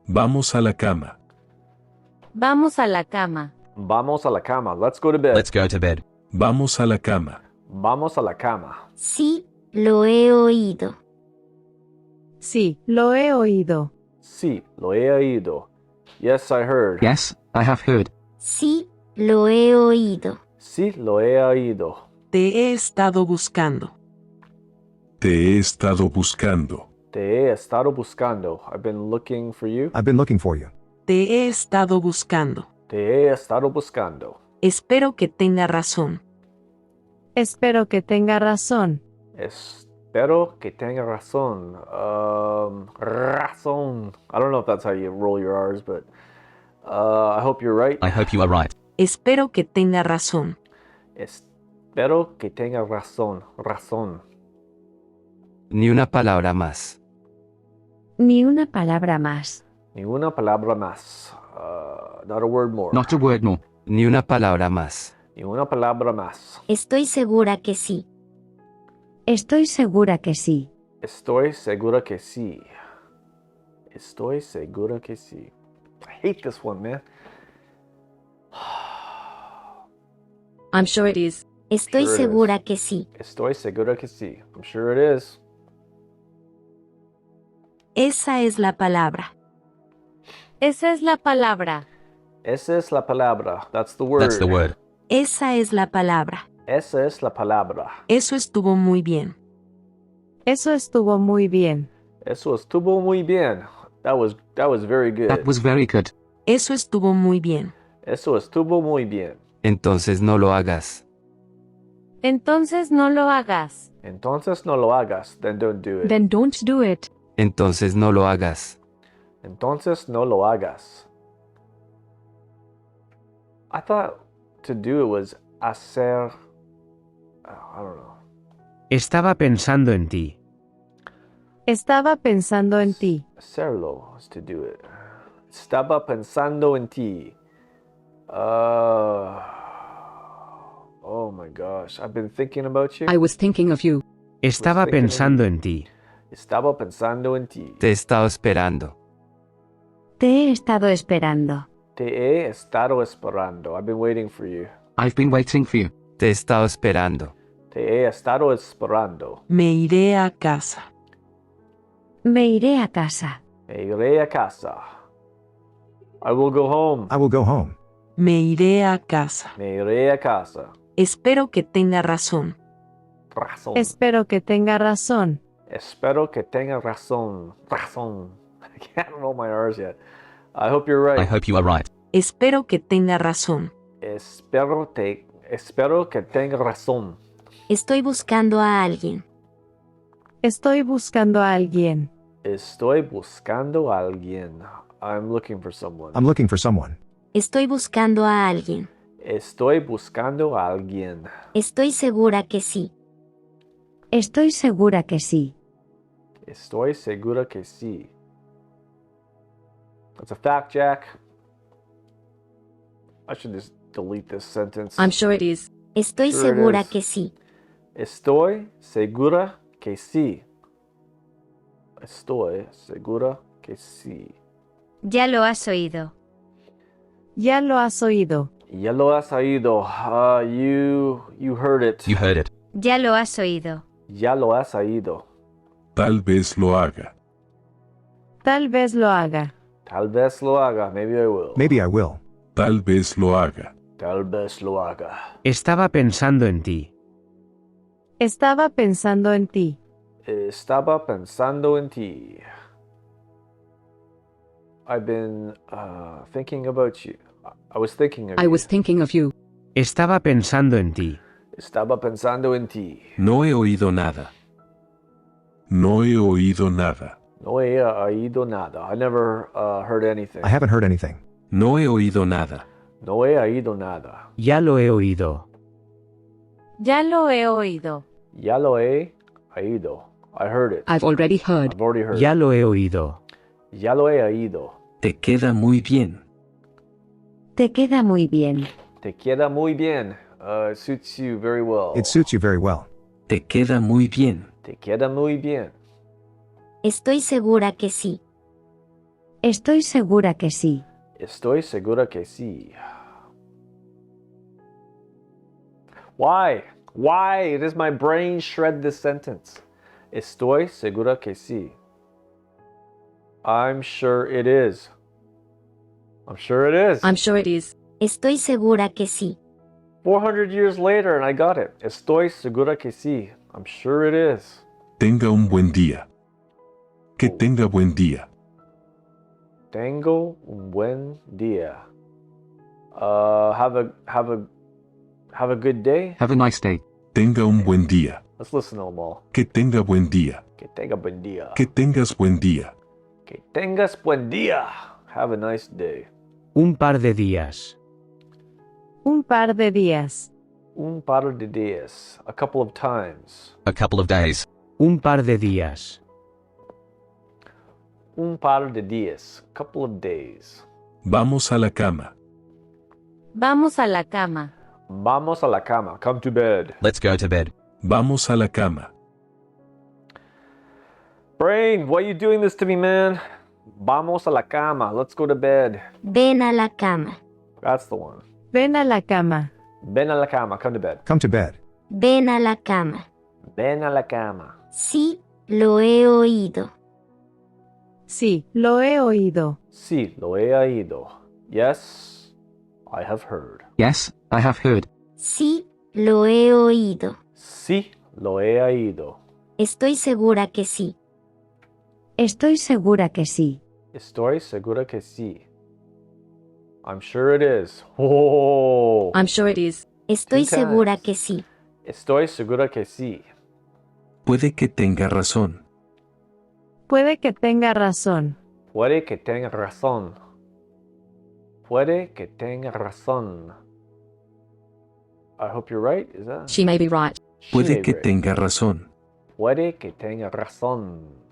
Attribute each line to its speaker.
Speaker 1: Vamos a la cama.
Speaker 2: Vamos a la cama.
Speaker 3: Vamos a la cama. Let's go to bed.
Speaker 4: Let's go to bed.
Speaker 1: Vamos a la cama.
Speaker 3: Vamos a la cama.
Speaker 5: Sí, lo he oído.
Speaker 2: Sí, lo he oído.
Speaker 3: Sí, lo he oído. Yes, I heard.
Speaker 4: Yes, I have heard.
Speaker 5: Sí, lo he oído.
Speaker 3: Sí, lo he oído.
Speaker 6: Te he estado buscando.
Speaker 1: Te he estado buscando.
Speaker 3: Te he estado buscando. I've been looking for you.
Speaker 7: I've been looking for you.
Speaker 6: Te he estado buscando.
Speaker 3: Te he estado buscando.
Speaker 6: Espero que tenga razón.
Speaker 2: Espero que tenga razón.
Speaker 3: Espero que tenga razón. Razón. I don't know if that's how you roll your R's, but I hope you're right.
Speaker 4: I hope you are right.
Speaker 6: Espero que tenga razón.
Speaker 3: Espero que tenga razón. Razón.
Speaker 8: Ni una palabra más.
Speaker 5: Ni una palabra más.
Speaker 3: Ni una palabra más. Not a word more.
Speaker 4: Not a word more.
Speaker 8: Ni una palabra más.
Speaker 3: Ni una palabra más.
Speaker 5: Estoy segura que sí. Estoy segura que sí.
Speaker 3: Estoy segura que sí. Estoy segura que sí. I hate this one, man.
Speaker 2: I'm sure it is.
Speaker 5: Estoy
Speaker 3: Sure it
Speaker 5: segura que sí.
Speaker 3: Estoy segura que sí. I'm sure it is.
Speaker 6: Esa es la palabra.
Speaker 2: Esa es la palabra.
Speaker 3: Esa es la palabra. That's the word.
Speaker 4: That's the word.
Speaker 6: Esa es la palabra.
Speaker 3: Esa es la palabra.
Speaker 6: Eso estuvo muy bien.
Speaker 2: Eso estuvo muy bien.
Speaker 3: Eso estuvo muy bien. That was very good.
Speaker 4: That was very good.
Speaker 6: Eso estuvo muy bien.
Speaker 3: Eso estuvo muy bien.
Speaker 8: Entonces no lo hagas.
Speaker 2: Entonces no lo hagas.
Speaker 3: Entonces no lo hagas. Then don't do it.
Speaker 2: Then don't do it.
Speaker 8: Entonces no lo hagas.
Speaker 3: Entonces no lo hagas. I thought to do it was hacer. I don't know.
Speaker 9: Estaba pensando en ti.
Speaker 2: Estaba pensando en ti.
Speaker 3: Hacerlo is to do it. Estaba pensando en ti. Oh my gosh. I've been thinking about you.
Speaker 2: I was thinking of you.
Speaker 9: Estaba
Speaker 3: thinking of
Speaker 9: pensando en ti.
Speaker 3: Estaba pensando en ti.
Speaker 8: Te he estado esperando.
Speaker 5: Te he estado esperando.
Speaker 3: Te he estado esperando. I've been waiting for you.
Speaker 4: I've been waiting for you.
Speaker 8: Te he estado esperando.
Speaker 3: Te he estado esperando.
Speaker 6: Me iré a casa.
Speaker 5: Me iré a casa.
Speaker 3: Me iré a casa. I will go home.
Speaker 7: I will go home.
Speaker 6: Me iré a casa.
Speaker 3: Me iré a casa.
Speaker 6: Espero que tenga razón.
Speaker 3: Razón.
Speaker 2: Espero que tenga razón.
Speaker 3: Espero que tenga razón. Razón. I can't roll my R's yet. I hope you're right.
Speaker 4: I hope you are right.
Speaker 6: Espero que tenga razón.
Speaker 3: Espero que tenga razón.
Speaker 5: Estoy buscando a alguien.
Speaker 2: Estoy buscando a alguien.
Speaker 3: Estoy buscando a alguien. I'm looking for someone.
Speaker 7: I'm looking for someone.
Speaker 5: Estoy buscando a alguien.
Speaker 3: Estoy buscando a alguien.
Speaker 5: Estoy segura que sí. Estoy segura que sí.
Speaker 3: Estoy segura que sí. That's a fact, Jack. I should just delete this sentence.
Speaker 2: I'm sure it is.
Speaker 5: Estoy
Speaker 3: Sure it
Speaker 5: segura
Speaker 3: is.
Speaker 5: que sí.
Speaker 3: Estoy segura que sí. Estoy segura que sí.
Speaker 5: Ya lo has oído.
Speaker 2: Ya lo has oído.
Speaker 3: Ya lo has oído. You heard it.
Speaker 4: You heard it.
Speaker 5: Ya lo has oído.
Speaker 3: Ya lo has oído.
Speaker 1: Tal vez lo haga.
Speaker 2: Tal vez lo haga.
Speaker 3: Tal vez lo haga. Maybe I will.
Speaker 7: Maybe I will.
Speaker 1: Tal vez lo haga.
Speaker 3: Tal vez lo haga.
Speaker 9: Estaba pensando en ti.
Speaker 2: Estaba pensando en ti.
Speaker 3: Estaba pensando en ti. I've been thinking about you. I was thinking of
Speaker 2: I
Speaker 3: you.
Speaker 2: was thinking of you.
Speaker 9: Estaba pensando en ti.
Speaker 3: Estaba pensando en ti.
Speaker 1: No he oído nada. No he oído nada.
Speaker 3: No he oído nada. I never heard anything.
Speaker 7: I haven't heard anything.
Speaker 1: No he oído nada.
Speaker 3: No he oído nada.
Speaker 9: Ya lo he oído.
Speaker 2: Ya lo he oído.
Speaker 3: Ya lo he oído. I heard it.
Speaker 2: I've already heard.
Speaker 3: I've already heard
Speaker 9: Ya
Speaker 3: it.
Speaker 9: lo he oído.
Speaker 3: Ya lo he oído.
Speaker 1: Te queda muy bien.
Speaker 5: Te queda muy bien.
Speaker 3: Te queda muy bien. It suits you very well.
Speaker 7: It suits you very well.
Speaker 1: Te queda muy bien.
Speaker 3: Te queda muy bien.
Speaker 5: Estoy segura que sí. Estoy segura que sí.
Speaker 3: Estoy segura que sí. Why? Why does my brain shred this sentence? Estoy segura que sí. I'm sure it is. I'm sure it is.
Speaker 6: I'm sure it is.
Speaker 5: Estoy segura que sí.
Speaker 3: 400 years later and I got it. Estoy segura que sí. I'm sure it is.
Speaker 1: Tenga un buen día. Que tenga buen día.
Speaker 3: Tengo un buen día. Have a good day.
Speaker 4: Have a nice day.
Speaker 1: Tenga un buen día.
Speaker 3: Let's listen to them all.
Speaker 1: Que tenga buen día.
Speaker 3: Que tenga buen día.
Speaker 1: Que tengas buen día.
Speaker 3: Que tengas buen día. Have a nice day.
Speaker 9: Un par de días.
Speaker 2: Un par de días.
Speaker 3: Un par de días. A couple of times.
Speaker 4: A couple of days.
Speaker 9: Un par de días.
Speaker 3: Un par de días. Couple of days.
Speaker 1: Vamos a la cama.
Speaker 2: Vamos a la cama.
Speaker 3: Vamos a la cama. Come to bed.
Speaker 4: Let's go to bed.
Speaker 1: Vamos a la cama.
Speaker 3: Brain, why are you doing this to me, man? Vamos a la cama. Let's go to bed.
Speaker 5: Ven a la cama.
Speaker 3: That's the one.
Speaker 2: Ven a la cama.
Speaker 3: Ven a la cama. Come to bed.
Speaker 7: Come to bed.
Speaker 5: Ven a la cama.
Speaker 3: Ven a la cama.
Speaker 5: Sí, lo he oído.
Speaker 2: Sí, lo he oído.
Speaker 3: Sí, lo he oído. Yes, I have heard.
Speaker 4: Yes, I have heard.
Speaker 5: Sí, lo he oído.
Speaker 3: Sí, lo he oído.
Speaker 5: Estoy segura que sí. Estoy segura que sí.
Speaker 3: Estoy segura que sí. I'm sure it is. Oh.
Speaker 6: I'm sure it is.
Speaker 5: Estoy
Speaker 3: Two
Speaker 5: segura
Speaker 3: times.
Speaker 5: que sí.
Speaker 3: Estoy segura que sí.
Speaker 1: Puede que tenga razón.
Speaker 2: Puede que tenga razón.
Speaker 3: Puede que tenga razón. Puede que tenga razón. I hope you're right. Is that?
Speaker 6: She may be right.
Speaker 3: She
Speaker 1: Puede
Speaker 3: may
Speaker 1: que
Speaker 3: be right.
Speaker 1: tenga razón.
Speaker 3: Puede que tenga razón.